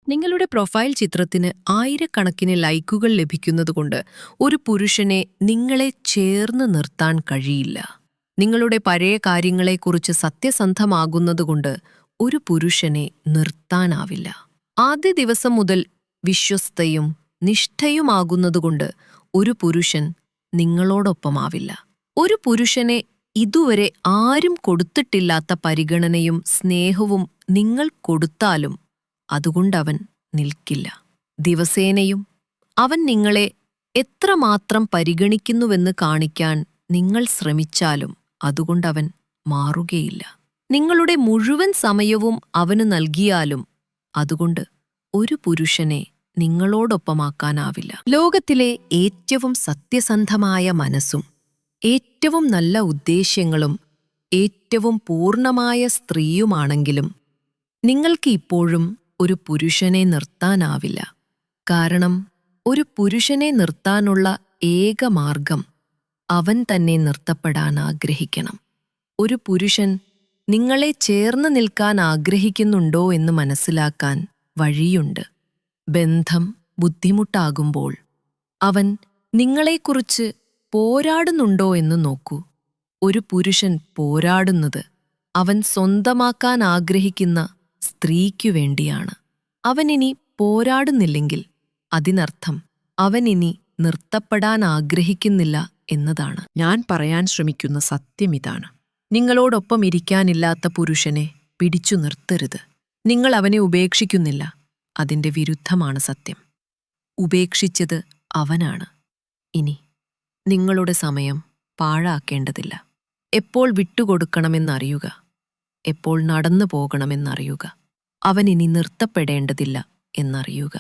നിങ്ങളുടെ പ്രൊഫൈൽ ചിത്രത്തിന് ആയിരക്കണക്കിന് ലൈക്കുകൾ ലഭിക്കുന്നതുകൊണ്ട് ഒരു പുരുഷനെ നിങ്ങളെ ചേർന്ന് നിർത്താൻ കഴിയില്ല. നിങ്ങളുടെ പഴയ കാര്യങ്ങളെക്കുറിച്ച് സത്യസന്ധമാകുന്നതുകൊണ്ട് ഒരു പുരുഷനെ നിർത്താനാവില്ല. ആദ്യ ദിവസം മുതൽ വിശ്വസ്തയും നിഷ്ഠയുമാകുന്നതുകൊണ്ട് ഒരു പുരുഷൻ നിങ്ങളോടൊപ്പമാവില്ല. ഒരു പുരുഷനെ ഇതുവരെ ആരും കൊടുത്തിട്ടില്ലാത്ത പരിഗണനയും സ്നേഹവും നിങ്ങൾ കൊടുത്താലും അതുകൊണ്ടവൻ നിൽക്കില്ല. ദിവസേനയും അവൻ നിങ്ങളെ എത്രമാത്രം പരിഗണിക്കുന്നുവെന്ന് കാണിക്കാൻ നിങ്ങൾ ശ്രമിച്ചാലും അതുകൊണ്ടവൻ മാറുകയില്ല. നിങ്ങളുടെ മുഴുവൻ സമയവും അവന് നൽകിയാലും അതുകൊണ്ട് ഒരു പുരുഷനെ നിങ്ങളോടൊപ്പമാക്കാനാവില്ല. ലോകത്തിലെ ഏറ്റവും സത്യസന്ധമായ മനസ്സും ഏറ്റവും നല്ല ഉദ്ദേശ്യങ്ങളും ഏറ്റവും പൂർണ്ണമായ സ്ത്രീയുമാണെങ്കിലും നിങ്ങൾക്ക് ഇപ്പോഴും ഒരു പുരുഷനെ നിർത്താനാവില്ല. കാരണം ഒരു പുരുഷനെ നിർത്താനുള്ള ഏക മാർഗം അവൻ തന്നെ നിർത്തപ്പെടാൻ ആഗ്രഹിക്കണം. ഒരു പുരുഷൻ നിങ്ങളെ ചേർന്ന് നിൽക്കാൻ ആഗ്രഹിക്കുന്നുണ്ടോ എന്ന് മനസ്സിലാക്കാൻ വഴിയുണ്ട്. ബന്ധം ബുദ്ധിമുട്ടാകുമ്പോൾ അവൻ നിങ്ങളെക്കുറിച്ച് പോരാടുന്നുണ്ടോ എന്ന് നോക്കൂ. ഒരു പുരുഷൻ പോരാടുന്നത് അവൻ സ്വന്തമാക്കാൻ ആഗ്രഹിക്കുന്ന സ്ത്രീക്കു വേണ്ടിയാണ്. അവനിനി പോരാടുന്നില്ലെങ്കിൽ അതിനർത്ഥം അവനിനി നിർത്തപ്പെടാൻ ആഗ്രഹിക്കുന്നില്ല എന്നതാണ്. ഞാൻ പറയാൻ ശ്രമിക്കുന്ന സത്യമിതാണ്. നിങ്ങളോടൊപ്പം ഇരിക്കാനില്ലാത്ത പുരുഷനെ പിടിച്ചു നിർത്തരുത്. നിങ്ങൾ അവനെ ഉപേക്ഷിക്കുന്നില്ല, അതിൻ്റെ വിരുദ്ധമാണ് സത്യം. ഉപേക്ഷിച്ചത് അവനാണ്. ഇനി നിങ്ങളുടെ സമയം പാഴാക്കേണ്ടതില്ല. എപ്പോൾ വിട്ടുകൊടുക്കണമെന്നറിയുക, എപ്പോൾ നടന്നു പോകണമെന്നറിയുക, അവനിനി നിർത്തപ്പെടേണ്ടതില്ല എന്നറിയുക.